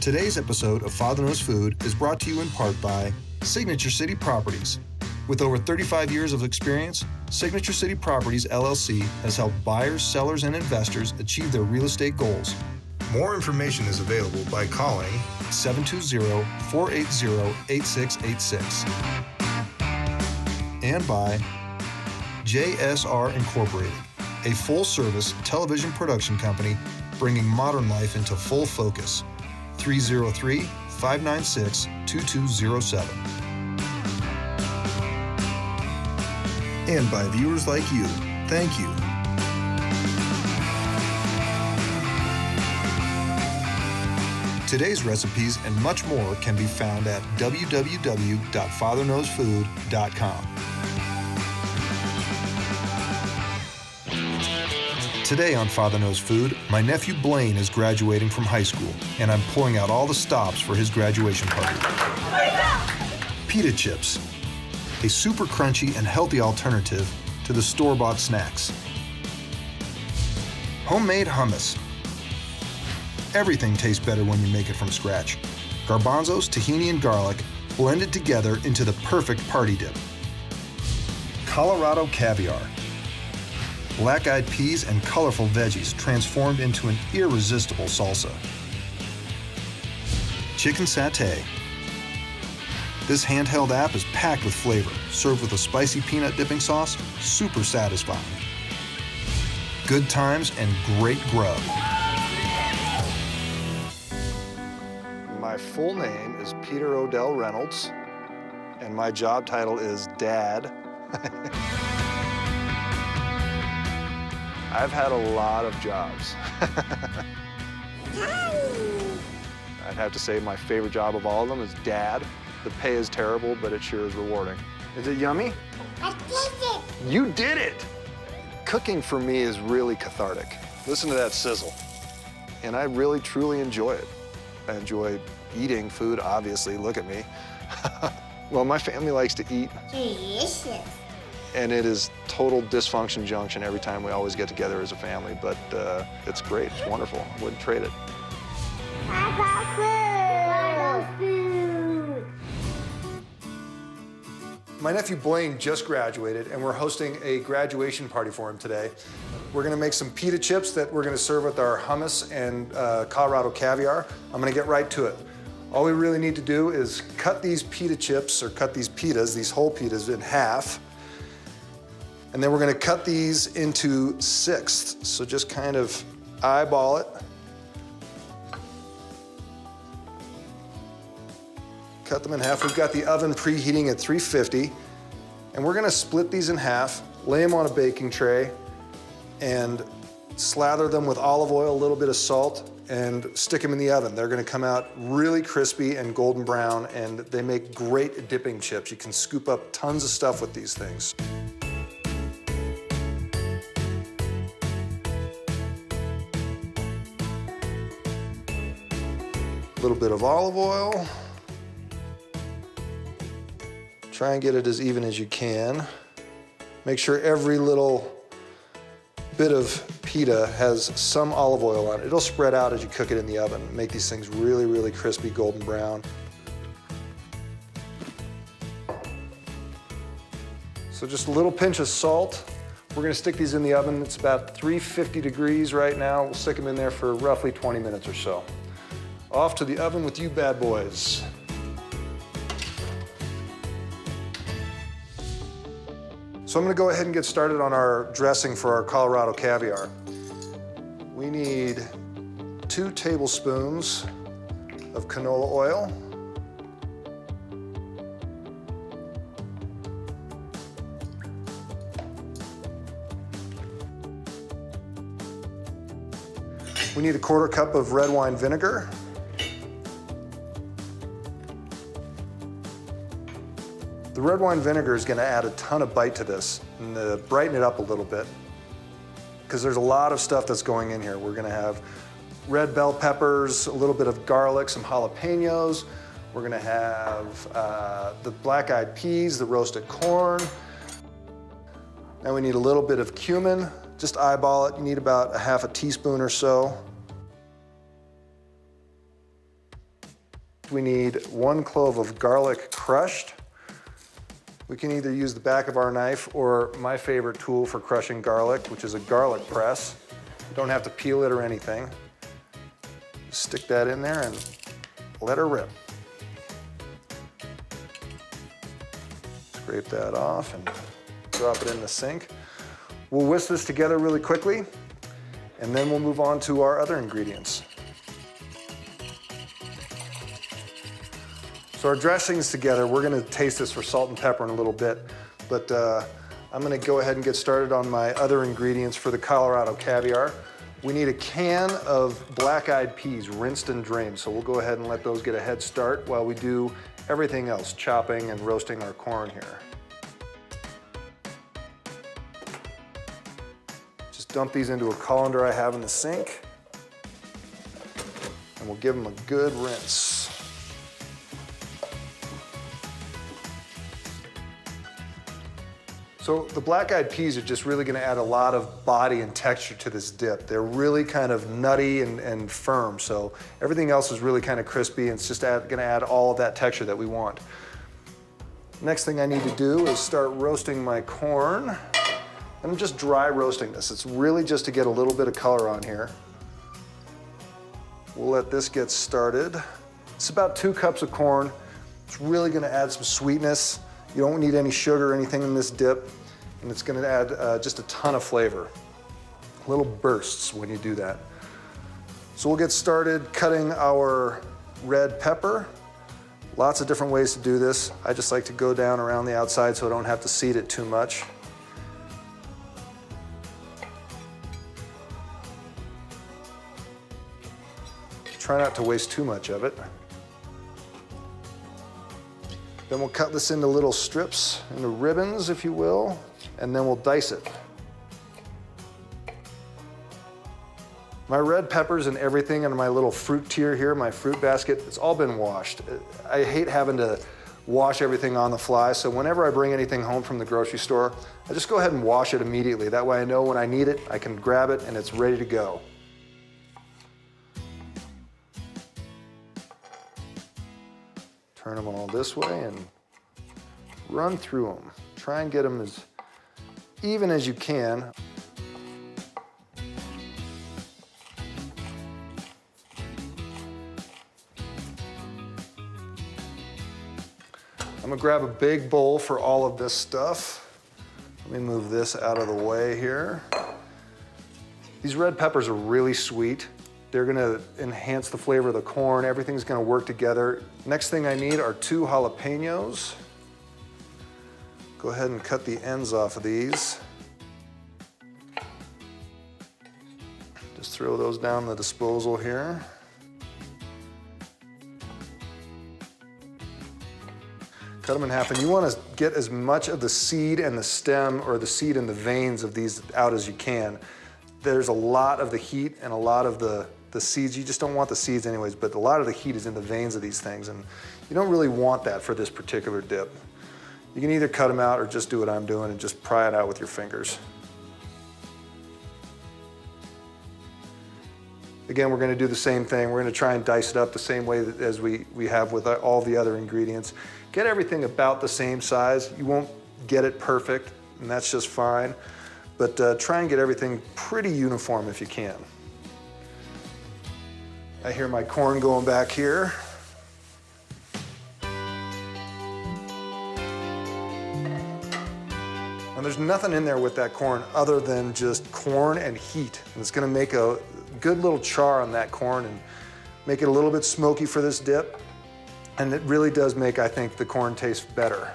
Today's episode of Father Knows Food is brought to you in part by Signature City Properties. With over 35 years of experience, Signature City Properties, LLC has helped buyers, sellers, and investors achieve their real estate goals. More information is available by calling 720-480-8686. And by JSR Incorporated, a full-service television production company bringing modern life into full focus. 303-596-2207. And by viewers like you, thank you. Today's recipes and much more can be found at www.fatherknowsfood.com. Today on Father Knows Food, my nephew Blaine is graduating from high school, and I'm pouring out all the stops for his graduation party. Pita chips, a super crunchy and healthy alternative to the store-bought snacks. Homemade hummus. Everything tastes better when you make it from scratch. Garbanzos, tahini, and garlic blended together into the perfect party dip. Colorado caviar. Black-eyed peas and colorful veggies transformed into an irresistible salsa. Chicken satay. This handheld app is packed with flavor, served with a spicy peanut dipping sauce, super satisfying. Good times and great grub. My full name is Peter Reynolds, and my job title is Dad. I've had a lot of jobs. I'd have to say my favorite job of all of them is Dad. The pay is terrible, but it sure is rewarding. Is it yummy? I did it! You did it! Cooking for me is really cathartic. Listen to that sizzle. And I really, truly enjoy it. I enjoy eating food, obviously. Look at me. Well, my family likes to eat. Delicious. And it is total dysfunction junction every time we always get together as a family, but it's great, it's wonderful. I wouldn't trade it. I got food! My nephew Blaine just graduated, and we're hosting a graduation party for him today. We're gonna make some pita chips that we're gonna serve with our hummus and Colorado caviar. I'm gonna get right to it. All we really need to do is cut these pita chips, or cut these pitas, these whole pitas, in half. And then we're gonna cut these into sixths. So just kind of eyeball it. Cut them in half. We've got the oven preheating at 350. And we're gonna split these in half, lay them on a baking tray, and slather them with olive oil, a little bit of salt, and stick them in the oven. They're gonna come out really crispy and golden brown, and they make great dipping chips. You can scoop up tons of stuff with these things. A little bit of olive oil. Try and get it as even as you can. Make sure every little bit of pita has some olive oil on it. It'll spread out as you cook it in the oven. Make these things really, really crispy, golden brown. So just a little pinch of salt. We're gonna stick these in the oven. It's about 350 degrees right now. We'll stick them in there for roughly 20 minutes or so. Off to the oven with you bad boys. So I'm gonna go ahead and get started on our dressing for our Colorado caviar. We need 2 tablespoons of canola oil. We need a 1/4 cup of red wine vinegar. The red wine vinegar is gonna add a ton of bite to this and brighten it up a little bit, because there's a lot of stuff that's going in here. We're gonna have red bell peppers, a little bit of garlic, some jalapenos. We're gonna have the black-eyed peas, the roasted corn. Now we need a little bit of cumin. Just eyeball it. You need about 1/2 teaspoon or so. we need 1 clove of garlic crushed. We can either use the back of our knife or my favorite tool for crushing garlic, which is a garlic press. You don't have to peel it or anything. Just stick that in there and let her rip. Scrape that off and drop it in the sink. We'll whisk this together really quickly, and then we'll move on to our other ingredients. So our dressing's together. We're gonna taste this for salt and pepper in a little bit, but I'm gonna go ahead and get started on my other ingredients for the Colorado caviar. We need a can of black-eyed peas, rinsed and drained, so we'll go ahead and let those get a head start while we do everything else, chopping and roasting our corn here. Just dump these into a colander I have in the sink, and we'll give them a good rinse. So the black-eyed peas are just really gonna add a lot of body and texture to this dip. They're really kind of nutty and firm, so everything else is really kind of crispy, and it's just gonna add all of that texture that we want. Next thing I need to do is start roasting my corn. I'm just dry roasting this. It's really just to get a little bit of color on here. We'll let this get started. It's about 2 cups of corn. It's really gonna add some sweetness. You don't need any sugar or anything in this dip, and it's gonna add just a ton of flavor. Little bursts when you do that. So we'll get started cutting our red pepper. Lots of different ways to do this. I just like to go down around the outside so I don't have to seed it too much. Try not to waste too much of it. Then we'll cut this into little strips, into ribbons, if you will, and then we'll dice it. My red peppers and everything in my little fruit tier here, my fruit basket, it's all been washed. I hate having to wash everything on the fly, so whenever I bring anything home from the grocery store, I just go ahead and wash it immediately. That way I know when I need it, I can grab it and it's ready to go. Turn them all this way and run through them. Try and get them as even as you can. I'm gonna grab a big bowl for all of this stuff. Let me move this out of the way here. These red peppers are really sweet. They're gonna enhance the flavor of the corn. Everything's gonna work together. Next thing I need are 2 jalapenos. Go ahead and cut the ends off of these. Just throw those down the disposal here. Cut them in half, and you wanna get as much of the seed and the stem, or the seed and the veins of these out as you can. There's a lot of the heat and a lot of the seeds. You just don't want the seeds anyways, but a lot of the heat is in the veins of these things, and you don't really want that for this particular dip. You can either cut them out or just do what I'm doing and just pry it out with your fingers. Again, we're gonna do the same thing. We're gonna try and dice it up the same way as we have with all the other ingredients. Get everything about the same size. You won't get it perfect, and that's just fine, but try and get everything pretty uniform if you can. I hear my corn going back here. And there's nothing in there with that corn other than just corn and heat. And it's gonna make a good little char on that corn and make it a little bit smoky for this dip. And it really does make, I think, the corn taste better.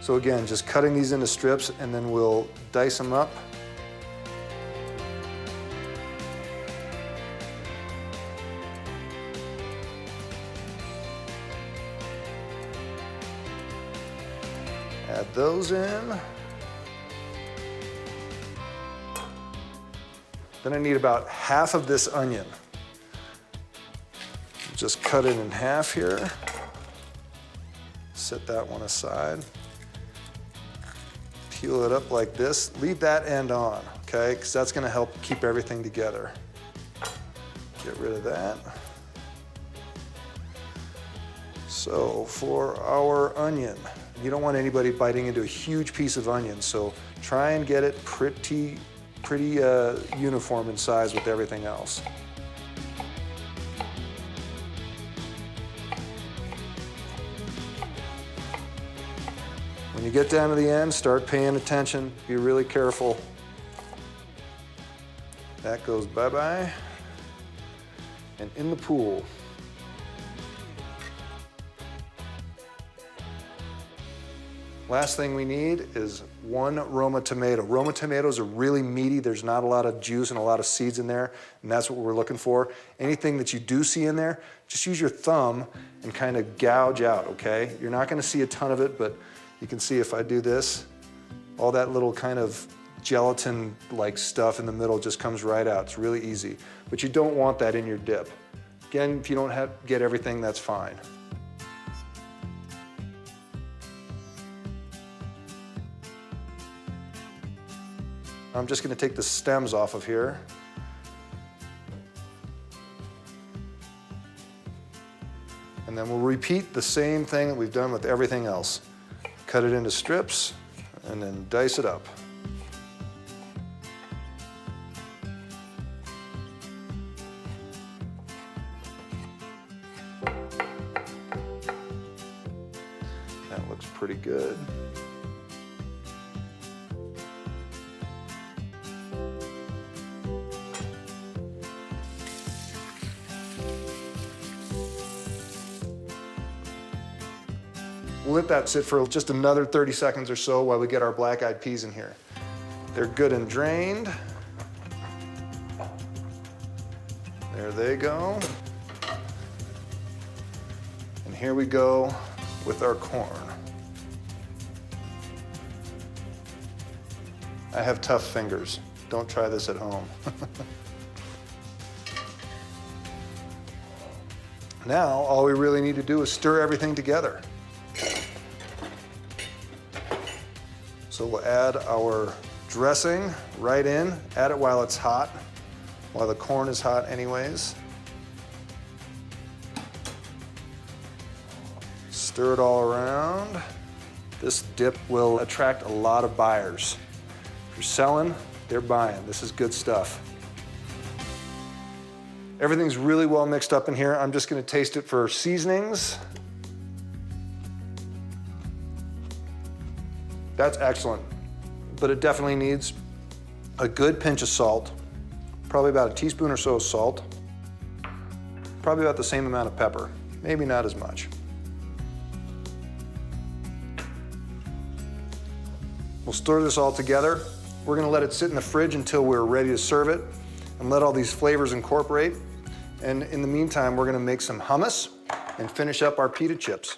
So again, just cutting these into strips, and then we'll dice them up. Add those in. Then I need about half of this onion. Just cut it in half here. Set that one aside. Peel it up like this. Leave that end on, okay? Because that's gonna help keep everything together. Get rid of that. So for our onion, you don't want anybody biting into a huge piece of onion, so try and get it pretty uniform in size with everything else. When you get down to the end, start paying attention, be really careful. That goes bye-bye, and in the pool. Last thing we need is one Roma tomato. Roma tomatoes are really meaty. There's not a lot of juice and a lot of seeds in there, and that's what we're looking for. Anything that you do see in there, just use your thumb and kind of gouge out, okay? You're not gonna see a ton of it, but you can see if I do this, all that little kind of gelatin-like stuff in the middle just comes right out. It's really easy, but you don't want that in your dip. Again, if you don't get everything, that's fine. I'm just gonna take the stems off of here. And then we'll repeat the same thing that we've done with everything else. Cut it into strips and then dice it up. That looks pretty good. We'll let that sit for just another 30 seconds or so while we get our black-eyed peas in here. They're good and drained. There they go. And here we go with our corn. I have tough fingers. Don't try this at home. Now, all we really need to do is stir everything together. So we'll add our dressing right in, add it while it's hot, while the corn is hot anyways. Stir it all around. This dip will attract a lot of buyers. If you're selling, they're buying. This is good stuff. Everything's really well mixed up in here. I'm just gonna taste it for seasonings. That's excellent, but it definitely needs a good pinch of salt, probably about a teaspoon or so of salt, probably about the same amount of pepper, maybe not as much. We'll stir this all together. We're gonna let it sit in the fridge until we're ready to serve it and let all these flavors incorporate. And in the meantime, we're gonna make some hummus and finish up our pita chips.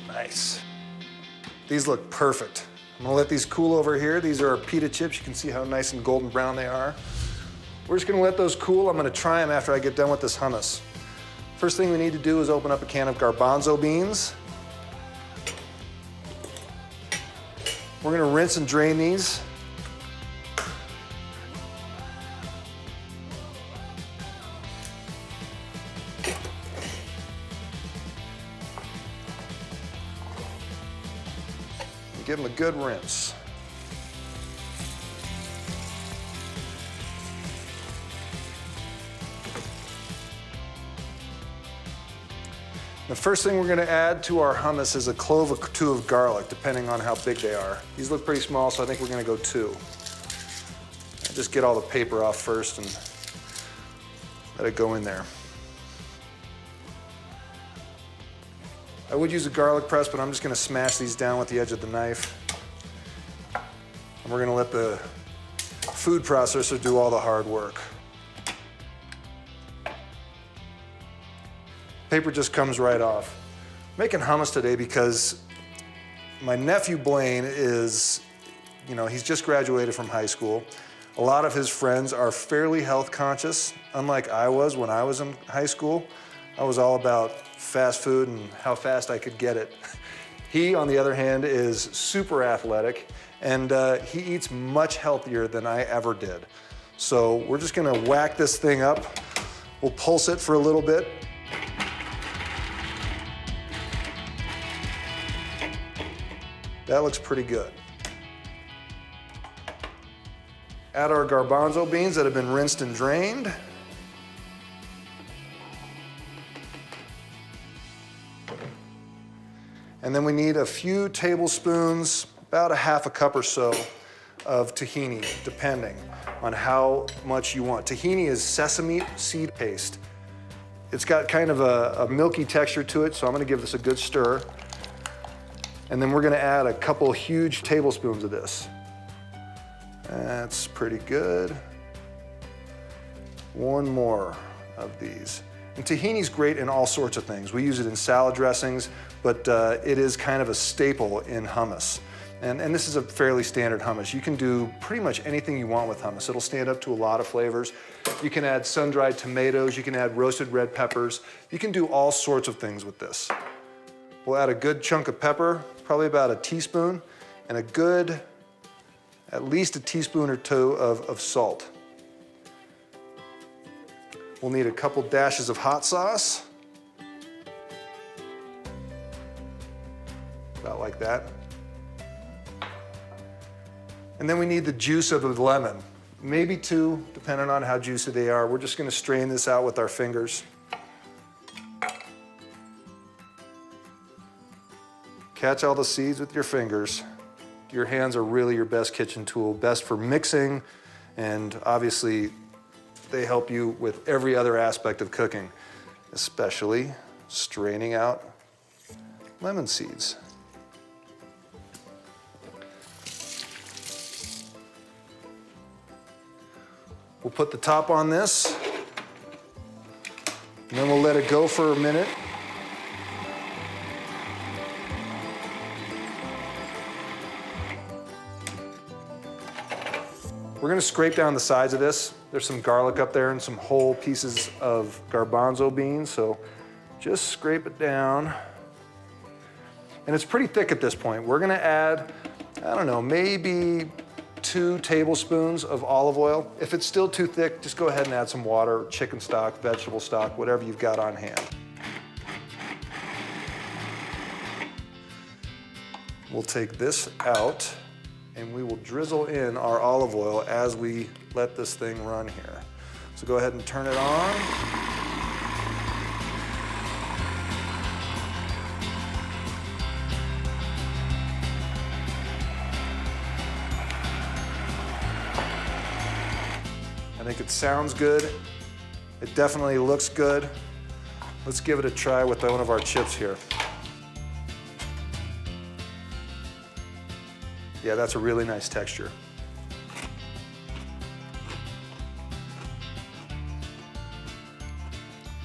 Nice. These look perfect. I'm gonna let these cool over here. These are our pita chips. You can see how nice and golden brown they are. We're just gonna let those cool. I'm gonna try them after I get done with this hummus. First thing we need to do is open up a can of garbanzo beans. We're gonna rinse and drain these. Give them a good rinse. The first thing we're going to add to our hummus is a clove or two of garlic, depending on how big they are. These look pretty small, so I think we're going to go 2. I'll just get all the paper off first and let it go in there. I would use a garlic press, but I'm just gonna smash these down with the edge of the knife. And we're gonna let the food processor do all the hard work. Paper just comes right off. I'm making hummus today because My nephew Blaine is, he's just graduated from high school. A lot of his friends are fairly health conscious, unlike I was when I was in high school. I was all about fast food and how fast I could get it. He, on the other hand, is super athletic, and he eats much healthier than I ever did. So we're just gonna whack this thing up. We'll pulse it for a little bit. That looks pretty good. Add our garbanzo beans that have been rinsed and drained. And then we need a few tablespoons, about a half a cup or so, of tahini, depending on how much you want. Tahini is sesame seed paste. It's got kind of a milky texture to it, so I'm gonna give this a good stir. And then we're gonna add a couple huge tablespoons of this. That's pretty good. One more of these. And tahini's great in all sorts of things. We use it in salad dressings, but it is kind of a staple in hummus. And this is a fairly standard hummus. You can do pretty much anything you want with hummus. It'll stand up to a lot of flavors. You can add sun-dried tomatoes, you can add roasted red peppers. You can do all sorts of things with this. We'll add a good chunk of pepper, probably about a teaspoon, and a good, at least a teaspoon or two of salt. We'll need a couple dashes of hot sauce. About like that. And then we need the juice of the lemon. Maybe two, depending on how juicy they are. We're just gonna strain this out with our fingers. Catch all the seeds with your fingers. Your hands are really your best kitchen tool, best for mixing, and obviously they help you with every other aspect of cooking, especially straining out lemon seeds. We'll put the top on this, and then we'll let it go for a minute. We're gonna scrape down the sides of this. There's some garlic up there and some whole pieces of garbanzo beans, so just scrape it down. And it's pretty thick at this point. We're gonna add, I don't know, maybe 2 tablespoons of olive oil. If it's still too thick, just go ahead and add some water, chicken stock, vegetable stock, whatever you've got on hand. We'll take this out and we will drizzle in our olive oil as we let this thing run here. So go ahead and turn it on. I think it sounds good. It definitely looks good. Let's give it a try with one of our chips here. Yeah, that's a really nice texture.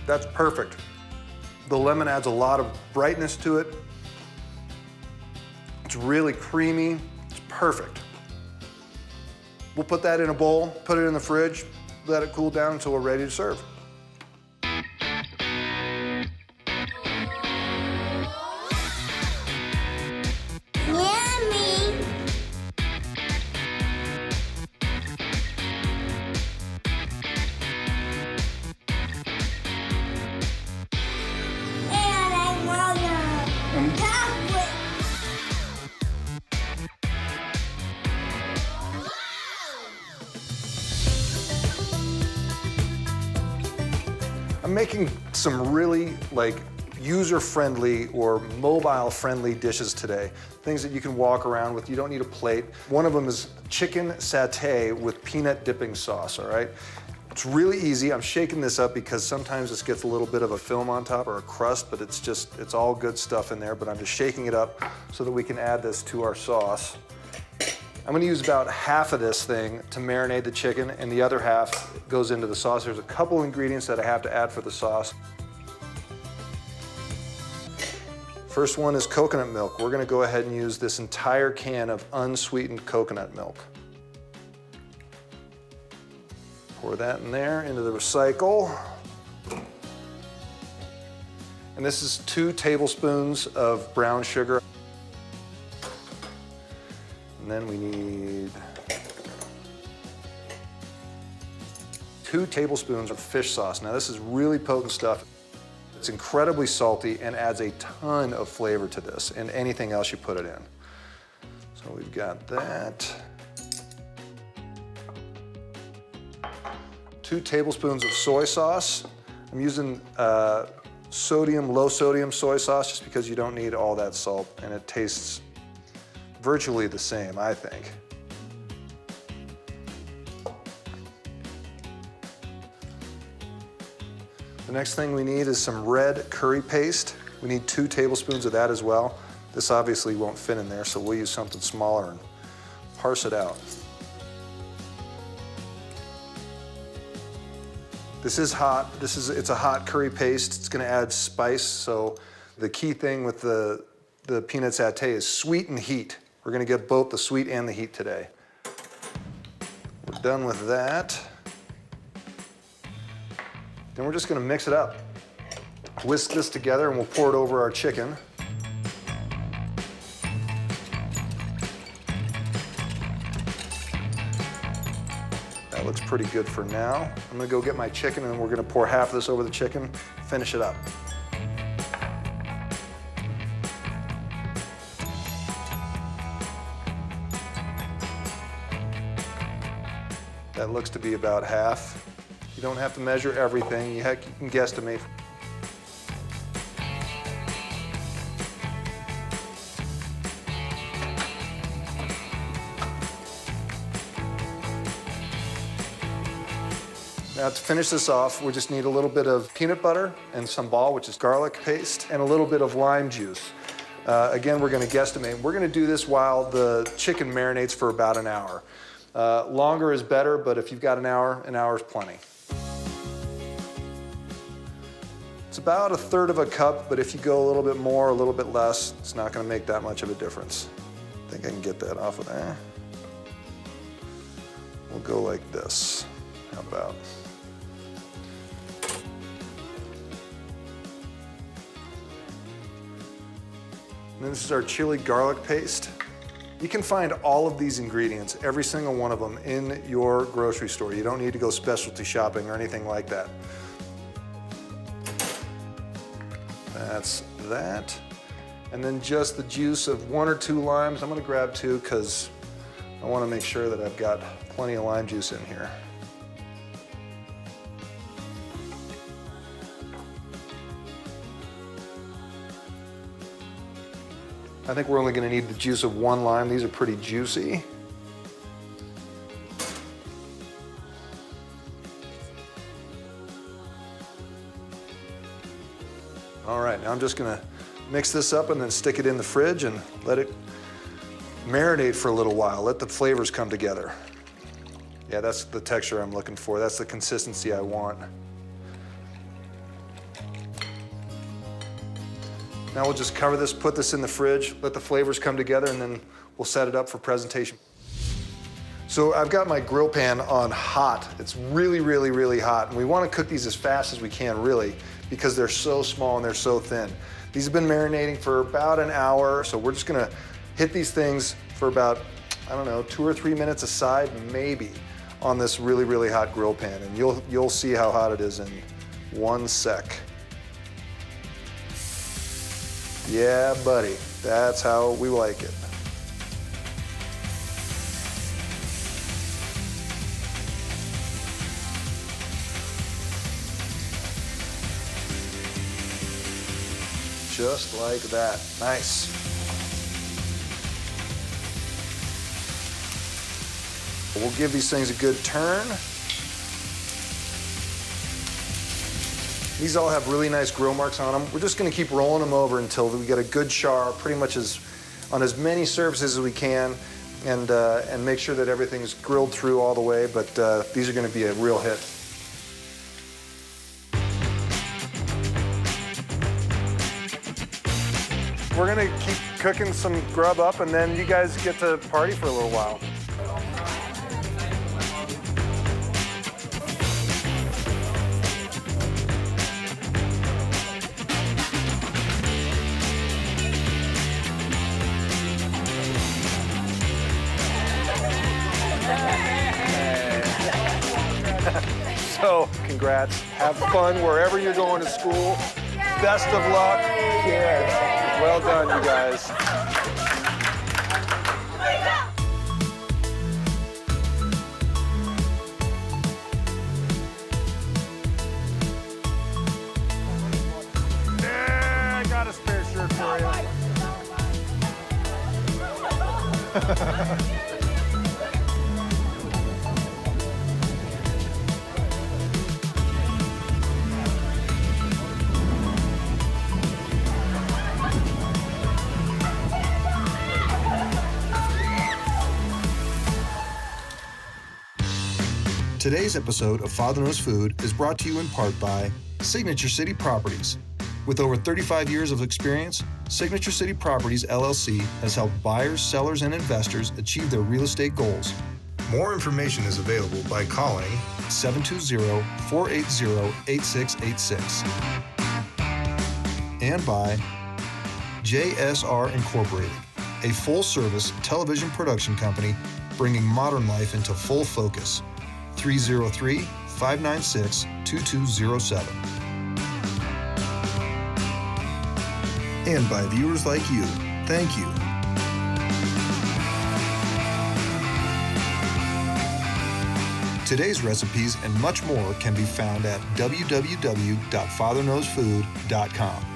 That's perfect. The lemon adds a lot of brightness to it. It's really creamy. It's perfect. We'll put that in a bowl, put it in the fridge, let it cool down until we're ready to serve. Yummy. And I wanna top it. I'm making some really user-friendly or mobile-friendly dishes today. Things that you can walk around with, you don't need a plate. One of them is chicken satay with peanut dipping sauce, all right? It's really easy. I'm shaking this up because sometimes this gets a little bit of a film on top or a crust, but it's all good stuff in there, but I'm just shaking it up so that we can add this to our sauce. I'm gonna use about half of this thing to marinate the chicken and the other half goes into the sauce. There's a couple ingredients that I have to add for the sauce. First one is coconut milk. We're gonna go ahead and use this entire can of unsweetened coconut milk. Pour that in there, into the recycle. And this is 2 tablespoons of brown sugar. And then we need 2 tablespoons of fish sauce. Now this is really potent stuff. It's incredibly salty and adds a ton of flavor to this and anything else you put it in. So we've got that. 2 tablespoons of soy sauce. I'm using low sodium soy sauce just because you don't need all that salt and it tastes virtually the same, I think. The next thing we need is some red curry paste. We need 2 tablespoons of that as well. This obviously won't fit in there, so we'll use something smaller and parse it out. This is hot. It's a hot curry paste. It's gonna add spice, so the key thing with the peanut satay is sweet and heat. We're gonna get both the sweet and the heat today. We're done with that. Then we're just gonna mix it up. Whisk this together and we'll pour it over our chicken. That looks pretty good for now. I'm gonna go get my chicken and we're gonna pour half of this over the chicken, finish it up. That looks to be about half. You don't have to measure everything. You can guesstimate. Now to finish this off, we just need a little bit of peanut butter and sambal, which is garlic paste, and a little bit of lime juice. Again, we're gonna guesstimate. We're gonna do this while the chicken marinates for about an hour. Longer is better, but if you've got an hour is plenty. It's about 1/3 of a cup, but if you go a little bit more, a little bit less, it's not gonna make that much of a difference. I think I can get that off of there. We'll go like this. How about? And this is our chili garlic paste. You can find all of these ingredients, every single one of them, in your grocery store. You don't need to go specialty shopping or anything like that. That's that. And then just the juice of 1 or 2 limes. I'm gonna grab 2 because I wanna make sure that I've got plenty of lime juice in here. I think we're only gonna need the juice of 1 lime. These are pretty juicy. All right, now I'm just gonna mix this up and then stick it in the fridge and let it marinate for a little while. Let the flavors come together. Yeah, that's the texture I'm looking for. That's the consistency I want. Now we'll just cover this, put this in the fridge, let the flavors come together, and then we'll set it up for presentation. So I've got my grill pan on hot. It's really, really, really hot. And we want to cook these as fast as we can, really, because they're so small and they're so thin. These have been marinating for about an hour, so we're just gonna hit these things for about, I don't know, 2 or 3 minutes aside, maybe, on this really, really hot grill pan. And you'll see how hot it is in 1 sec. Yeah, buddy, that's how we like it. Just like that, nice. We'll give these things a good turn. These all have really nice grill marks on them. We're just gonna keep rolling them over until we get a good char, pretty much on as many surfaces as we can, and make sure that everything is grilled through all the way, but these are gonna be a real hit. We're gonna keep cooking some grub up, and then you guys get to party for a little while. So, congrats. Have fun wherever you're going to school. Best of luck. Yeah. Well done, you guys. Yeah, I got a spare shirt for you. Today's episode of Father Knows Food is brought to you in part by Signature City Properties. With over 35 years of experience, Signature City Properties LLC has helped buyers, sellers, and investors achieve their real estate goals. More information is available by calling 720-480-8686. And by JSR Incorporated, a full-service television production company bringing modern life into full focus. 303-596-2207. And by viewers like you, thank you. Today's recipes and much more can be found at www.fatherknowsfood.com.